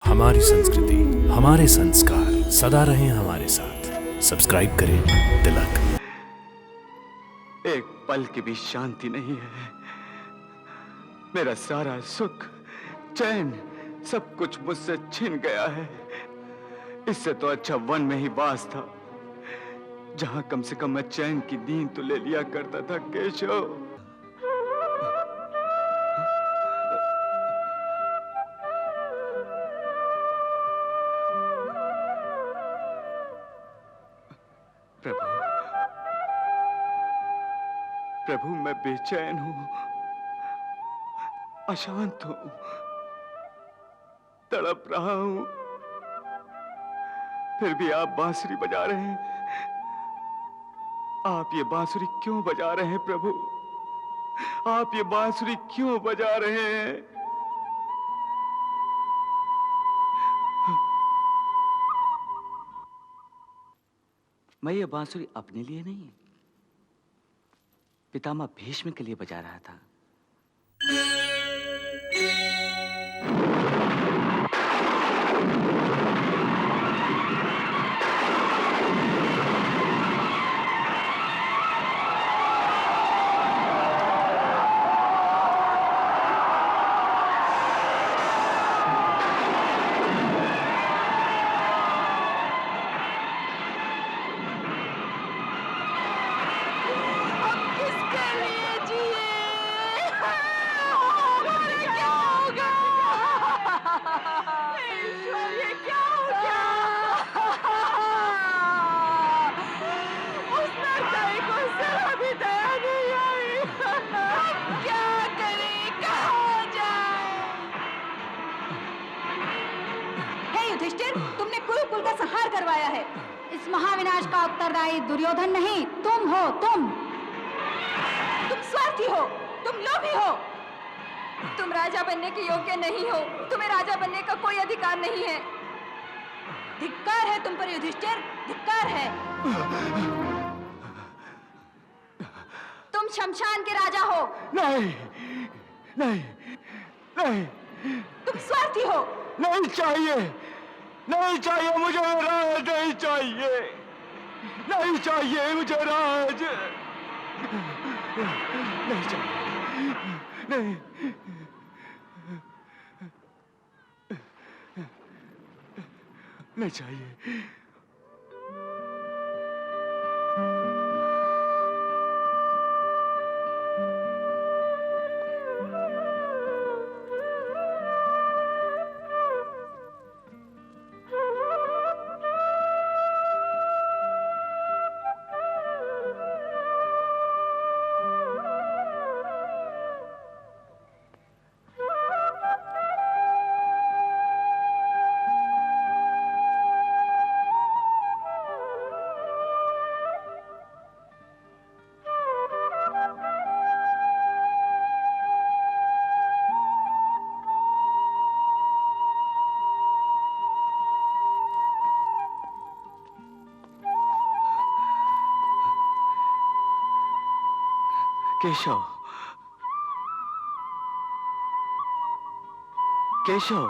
हमारी संस्कृति, हमारे संस्कार सदा रहें हमारे साथ। सब्सक्राइब करें तिलक। एक पल की भी शांति नहीं है। मेरा सारा सुख, चैन, सब कुछ मुझसे छिन गया है। इससे तो अच्छा वन में ही वास था, जहां कम से कम मैं चैन की नींद तो ले लिया करता था। केशव, प्रभु, प्रभु, मैं बेचैन हूं, अशांत हूं, तड़प रहा हूं। फिर भी आप बांसुरी बजा रहे हैं। आप ये बांसुरी क्यों बजा रहे हैं प्रभु? आप ये बांसुरी क्यों बजा रहे हैं? मैं ये बांसुरी अपने लिए नहीं, पितामह भीष्म के लिए बजा रहा था। तुमने कुरुकुल का संहार करवाया है। इस महाविनाश का उत्तरदायी दुर्योधन नहीं, तुम हो। तुम स्वार्थी हो, तुम लोभी हो। तुम राजा बनने के योग्य नहीं हो। तुम्हें राजा बनने का कोई अधिकार नहीं है। धिक्कार है तुम पर युधिष्ठिर, धिक्कार है। तुम शमशान के राजा हो। नहीं, नहीं, नहीं। तुम स्वार्थी हो। नहीं चाहिए, नहीं चाहिए मुझे राज, नहीं चाहिए, नहीं चाहिए मुझे राज, नहीं चाहिए, नहीं। नहीं चाहिए। केशव, केशव,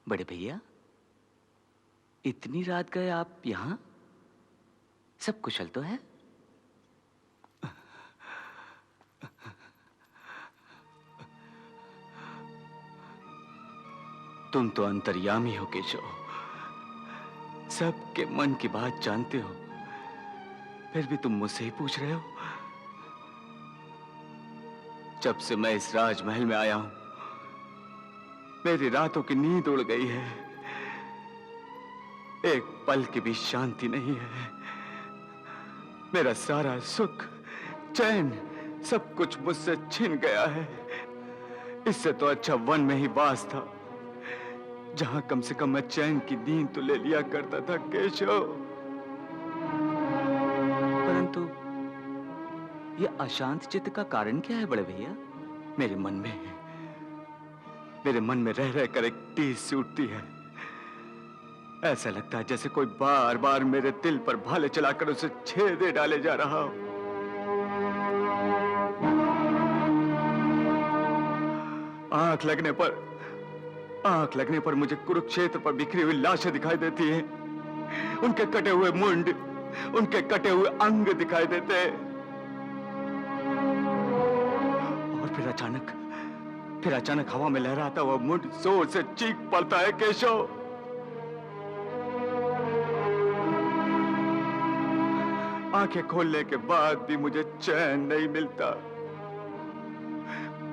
बड़े भैया, इतनी रात गए आप यहां? सब कुशल तो है? तुम तो अंतर्यामी हो केशव, सबके मन की बात जानते हो, फिर भी तुम मुझसे ही पूछ रहे हो। जब से मैं इस राजमहल में आया हूं, मेरी रातों की नींद उड़ गई है। एक पल की भी शांति नहीं है। मेरा सारा सुख, चैन, सब कुछ मुझसे छिन गया है। इससे तो अच्छा वन में ही वास था, जहां कम से कम मैं चैन की नींद तो ले लिया करता था। केशव, परंतु ये अशांत चित्त का कारण क्या है बड़े भैया? मेरे मन में रह रहकर एक टीस सी उठती है। ऐसा लगता है जैसे कोई बार बार मेरे दिल पर भाले चलाकर उसे छेदे डाले जा रहा हो। आंख लगने पर मुझे कुरुक्षेत्र पर बिखरी हुई लाशें दिखाई देती हैं। उनके कटे हुए मुंड, उनके कटे हुए अंग दिखाई देते हैं। और फिर अचानक हवा में लहराता हुआ मुंड जोर से चीख पड़ता है, केशव। आंखें खोलने के बाद भी मुझे चैन नहीं मिलता।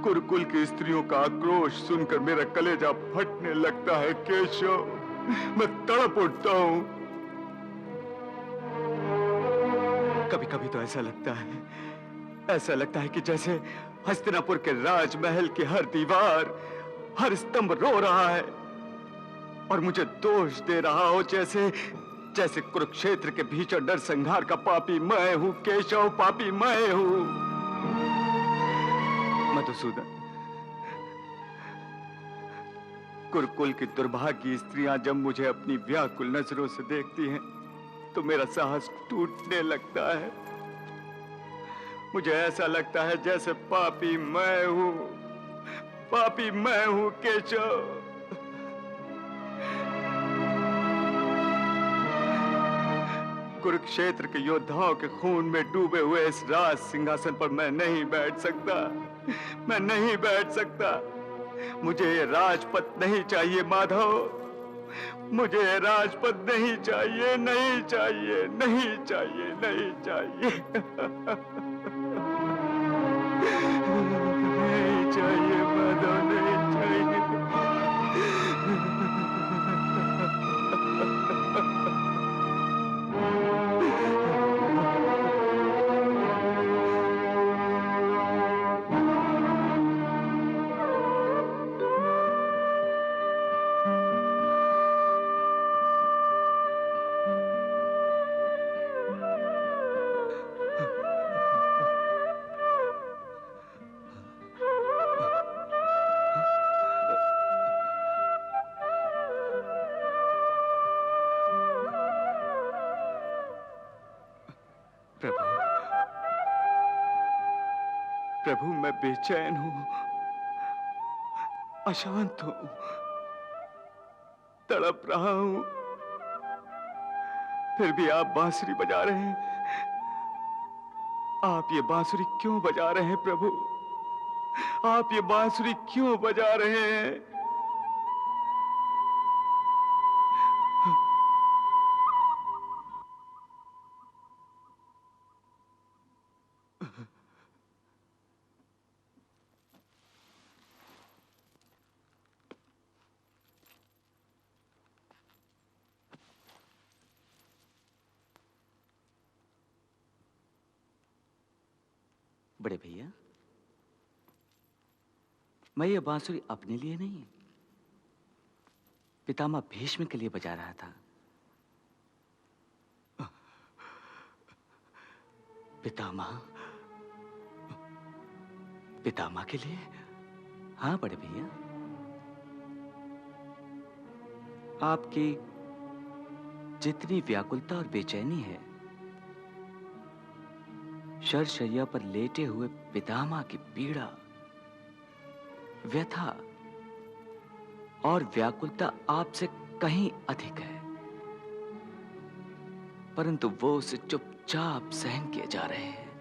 कुरुकुल की स्त्रियों का आक्रोश सुनकर मेरा कलेजा फटने लगता है, केशव। मैं तड़प उठता हूं। कभी कभी तो ऐसा लगता है कि जैसे हस्तिनापुर के राजमहल की हर दीवार, हर स्तंभ रो रहा है और मुझे दोष दे रहा हो, जैसे कुरुक्षेत्र के भीषण नरसंहार का पापी मैं हूं, केशव। पापी मैं हूं। मधुसूदन, कुरुकुल की दुर्भागी स्त्रियां जब मुझे अपनी व्याकुल नजरों से देखती हैं तो मेरा साहस टूटने लगता है। मुझे ऐसा लगता है जैसे पापी मैं हूं, केशव। कुरुक्षेत्र के योद्धाओं के खून में डूबे हुए इस राज सिंहासन पर मैं नहीं बैठ सकता। मुझे ये राजपद नहीं चाहिए, माधव। मुझे ये राजपद नहीं चाहिए। नहीं चाहिए माधव, नहीं चाहिए। प्रभु, मैं बेचैन हूं, अशांत हूं, तड़प रहा हूं। फिर भी आप बांसुरी बजा रहे हैं। आप ये बांसुरी क्यों बजा रहे हैं प्रभु? आप ये बांसुरी क्यों बजा रहे हैं? बड़े भैया, मैं ये बांसुरी अपने लिए नहीं, पितामह भीष्म के लिए बजा रहा था। पितामह के लिए? हाँ बड़े भैया, आपकी जितनी व्याकुलता और बेचैनी है, शरशैया पर लेटे हुए पितामह की पीड़ा, व्यथा और व्याकुलता आपसे कहीं अधिक है, परंतु वो उसे चुपचाप सहन किए जा रहे हैं।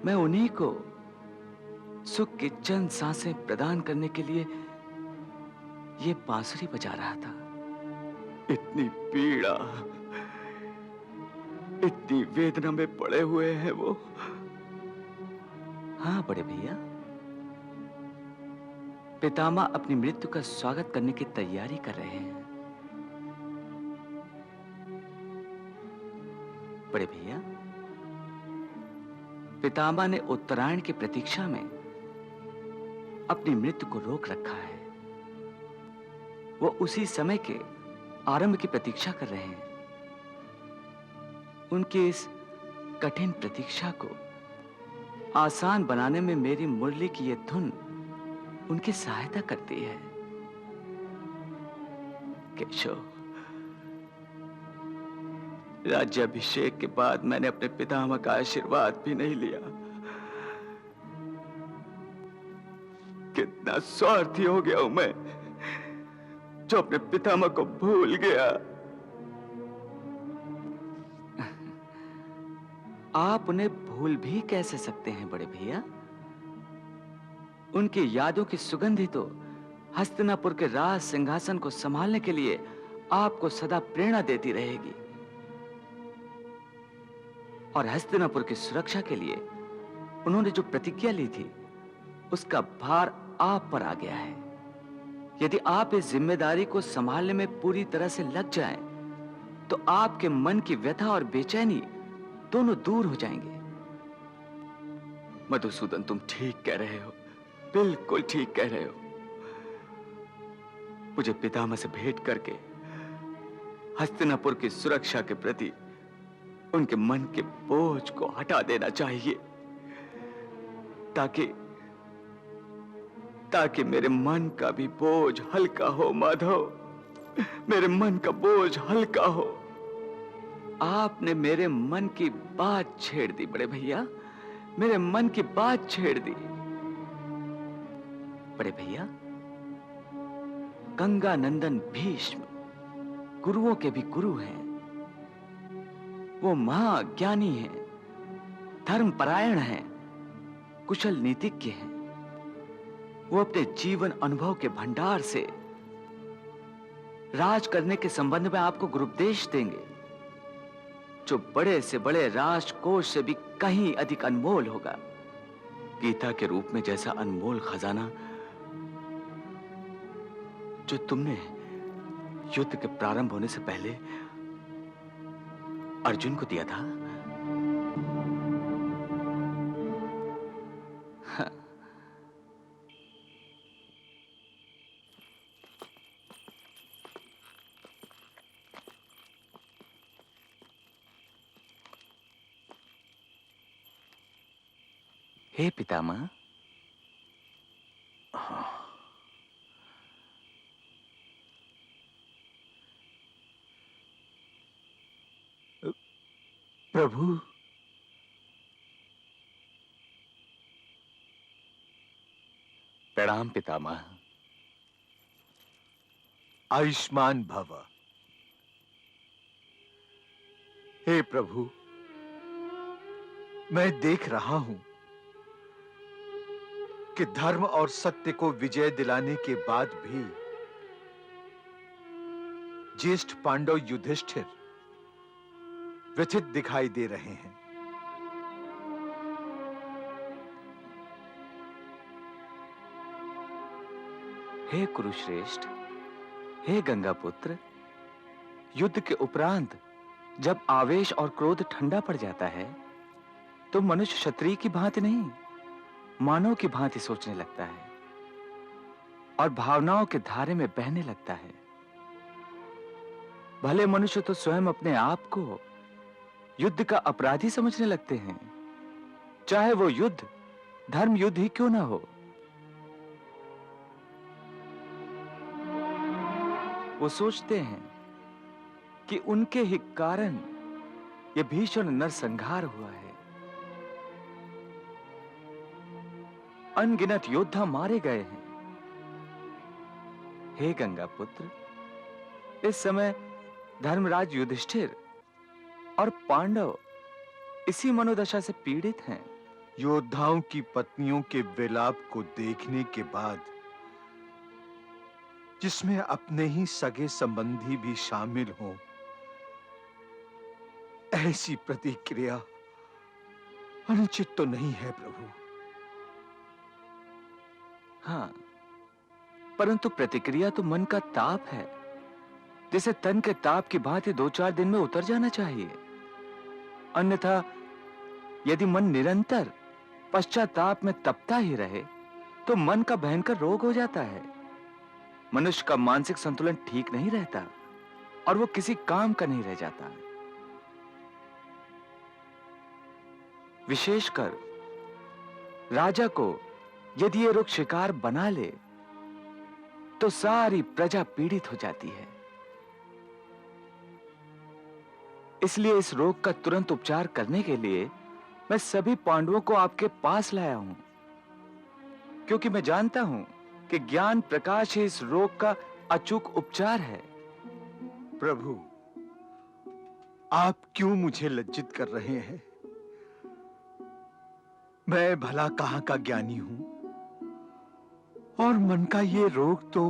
मैं उन्हीं को सुख की चंद सांसें प्रदान करने के लिए ये बांसुरी बजा रहा था। इतनी पीड़ा, इतनी वेदना में पड़े हुए हैं वो। हाँ बड़े भैया, पितामह अपनी मृत्यु का स्वागत करने की तैयारी कर रहे हैं। बड़े भैया, पितामह ने उत्तरायण की प्रतीक्षा में अपनी मृत्यु को रोक रखा है। वो उसी समय के आरंभ की प्रतीक्षा कर रहे हैं। उनकी इस कठिन प्रतीक्षा को आसान बनाने में मेरी मुरली की यह धुन उनकी सहायता करती है। केशव, राज्याभिषेक के बाद मैंने अपने पितामह का आशीर्वाद भी नहीं लिया। कितना स्वार्थी हो गया हूं मैं, जो अपने पितामह को भूल गया। आप उन्हें भूल भी कैसे सकते हैं बड़े भैया? उनकी यादों की सुगंध ही तो हस्तिनापुर के राज सिंहासन को संभालने के लिए आपको सदा प्रेरणा देती रहेगी। और हस्तिनापुर की सुरक्षा के लिए उन्होंने जो प्रतिज्ञा ली थी, उसका भार आप पर आ गया है। यदि आप इस जिम्मेदारी को संभालने में पूरी तरह से लग जाएं, तो आपके मन की व्यथा और बेचैनी दोनों दूर हो जाएंगे। मधुसूदन, तुम ठीक कह रहे हो, बिल्कुल ठीक कह रहे हो। मुझे पितामह से भेंट करके हस्तिनापुर की सुरक्षा के प्रति उनके मन के बोझ को हटा देना चाहिए, ताकि मेरे मन का भी बोझ हल्का हो। माधव, मेरे मन का बोझ हल्का हो। आपने मेरे मन की बात छेड़ दी बड़े भैया, मेरे मन की बात छेड़ दी। बड़े भैया, गंगा नंदन भीष्म गुरुओं के भी गुरु हैं। वो महाज्ञानी हैं, धर्मपरायण हैं, कुशल नीतिज्ञ हैं। वो अपने जीवन अनुभव के भंडार से राज करने के संबंध में आपको गुरुपदेश देंगे, जो बड़े से बड़े राजकोष से भी कहीं अधिक अनमोल होगा। गीता के रूप में जैसा अनमोल खजाना जो तुमने युद्ध के प्रारंभ होने से पहले अर्जुन को दिया था। हाँ। हे पितामह, प्रभु, प्रणाम पितामह। आयुष्मान भव। हे प्रभु, मैं देख रहा हूं कि धर्म और सत्य को विजय दिलाने के बाद भी ज्येष्ठ पांडव युधिष्ठिर व्यथित दिखाई दे रहे हैं। हे कुरुश्रेष्ठ, हे गंगापुत्र, युद्ध के उपरांत जब आवेश और क्रोध ठंडा पड़ जाता है, तो मनुष्य क्षत्रिय की भांति नहीं, मानव की भांति सोचने लगता है और भावनाओं के धारे में बहने लगता है। भले मनुष्य तो स्वयं अपने आप को युद्ध का अपराधी समझने लगते हैं, चाहे वो युद्ध धर्म युद्ध ही क्यों ना हो। वो सोचते हैं कि उनके ही कारण यह भीषण नरसंहार हुआ है, अनगिनत योद्धा मारे गए हैं। हे गंगापुत्र, इस समय धर्मराज युधिष्ठिर और पांडव इसी मनोदशा से पीड़ित हैं। योद्धाओं की पत्नियों के विलाप को देखने के बाद, जिसमें अपने ही सगे संबंधी भी शामिल हों, ऐसी प्रतिक्रिया अनुचित तो नहीं है प्रभु। हाँ, परंतु प्रतिक्रिया तो मन का ताप है, जिसे तन के ताप की भांति 2-4 दिन में उतर जाना चाहिए। अन्यथा यदि मन निरंतर पश्चाताप में तपता ही रहे, तो मन का भयंकर रोग हो जाता है। मनुष्य का मानसिक संतुलन ठीक नहीं रहता और वो किसी काम का नहीं रह जाता। विशेषकर राजा को यदि ये रोग शिकार बना ले, तो सारी प्रजा पीड़ित हो जाती है। इसलिए इस रोग का तुरंत उपचार करने के लिए मैं सभी पांडवों को आपके पास लाया हूं, क्योंकि मैं जानता हूं कि ज्ञान प्रकाश ही इस रोग का अचूक उपचार है। प्रभु, आप क्यों मुझे लज्जित कर रहे हैं? मैं भला कहां का ज्ञानी हूं, और मन का ये रोग तो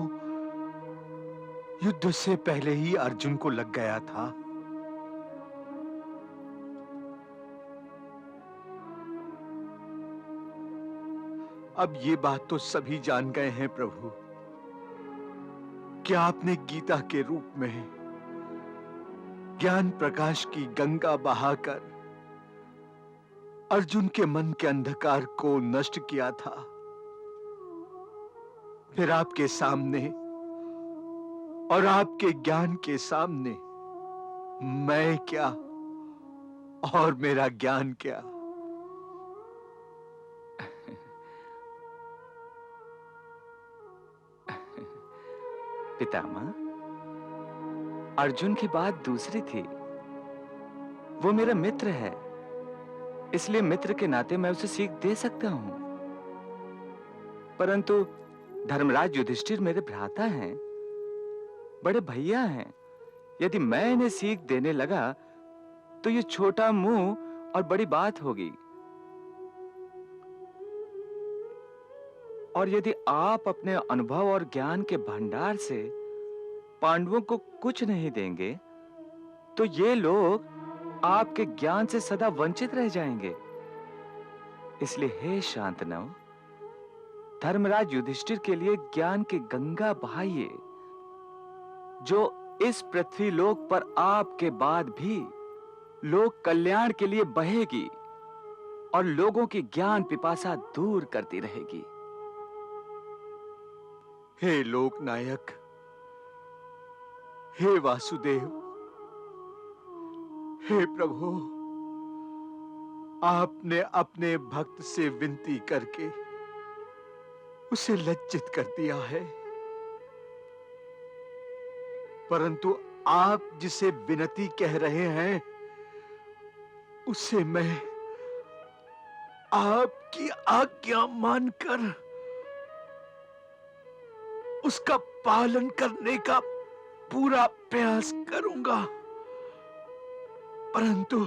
युद्ध से पहले ही अर्जुन को लग गया था। अब ये बात तो सभी जान गए हैं प्रभु कि आपने गीता के रूप में ज्ञान प्रकाश की गंगा बहाकर अर्जुन के मन के अंधकार को नष्ट किया था। फिर आपके सामने और आपके ज्ञान के सामने मैं क्या और मेरा ज्ञान क्या? पितामह, अर्जुन की बात दूसरी थी। वो मेरा मित्र है, इसलिए मित्र के नाते मैं उसे सीख दे सकता हूं। परंतु धर्मराज युधिष्ठिर मेरे भ्राता हैं, बड़े भैया हैं। यदि मैं इन्हें सीख देने लगा तो ये छोटा मुंह और बड़ी बात होगी। और यदि आप अपने अनुभव और ज्ञान के भंडार से पांडवों को कुछ नहीं देंगे तो ये लोग आपके ज्ञान से सदा वंचित रह जाएंगे। इसलिए हे शांतनु, धर्मराज युधिष्ठिर के लिए ज्ञान की गंगा बहाइए, जो इस पृथ्वी लोक पर आपके बाद भी लोक कल्याण के लिए बहेगी और लोगों की ज्ञान पिपासा दूर करती रहेगी। हे लोकनायक, हे वासुदेव, हे प्रभु, आपने अपने भक्त से विनती करके उसे लज्जित कर दिया है। परंतु आप जिसे विनती कह रहे हैं उसे मैं आपकी आज्ञा मानकर उसका पालन करने का पूरा प्रयास करूंगा। परंतु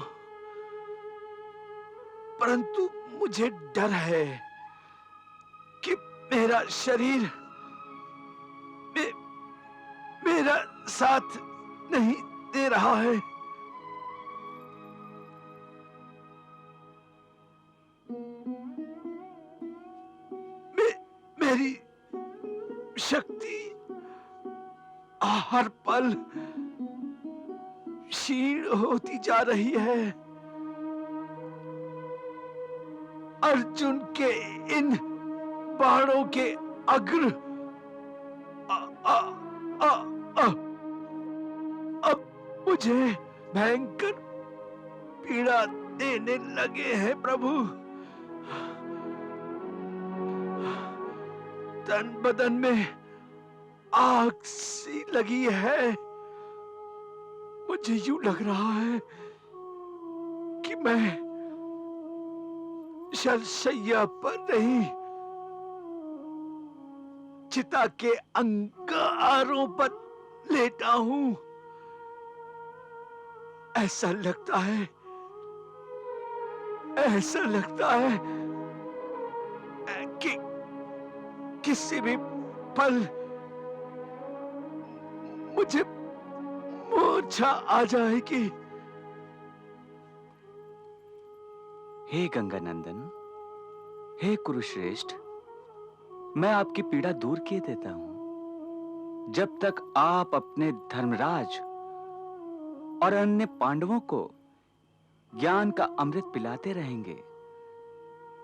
मुझे डर है कि मेरा शरीर मेरा साथ नहीं दे रहा है। मेरी शक्ति हर पल क्षीण होती जा रही है। अर्जुन के इन बाणों के अग्र अब मुझे भयंकर पीड़ा देने लगे हैं प्रभु। तन बदन में आग सी लगी है। मुझे यूं लग रहा है कि मैं शरशैया पर नहीं, चिता के अंगारों पर लेटा हूं। ऐसा लगता है कि किसी भी पल मुझे मूर्छा आ जाएगी। हे गंगानंदन, हे कुरुश्रेष्ठ, मैं आपकी पीड़ा दूर किए देता हूं। जब तक आप अपने धर्मराज और अन्य पांडवों को ज्ञान का अमृत पिलाते रहेंगे,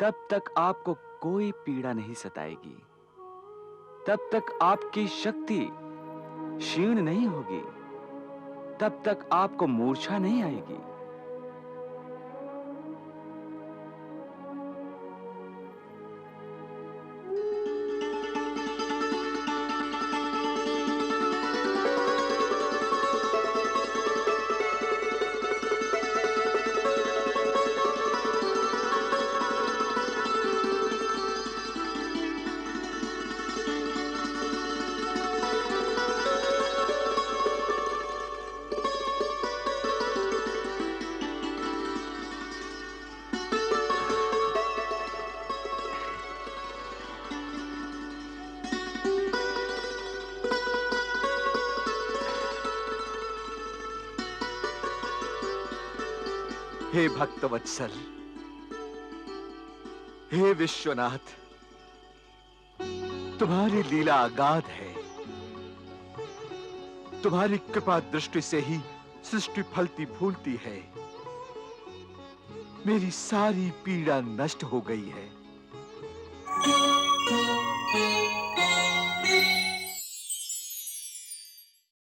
तब तक आपको कोई पीड़ा नहीं सताएगी। तब तक आपकी शक्ति क्षीण नहीं होगी, तब तक आपको मूर्छा नहीं आएगी। हे भक्तवत्सल, हे विश्वनाथ, तुम्हारी लीला अगाध है। तुम्हारी कृपा दृष्टि से ही सृष्टि फलती फूलती है। मेरी सारी पीड़ा नष्ट हो गई है।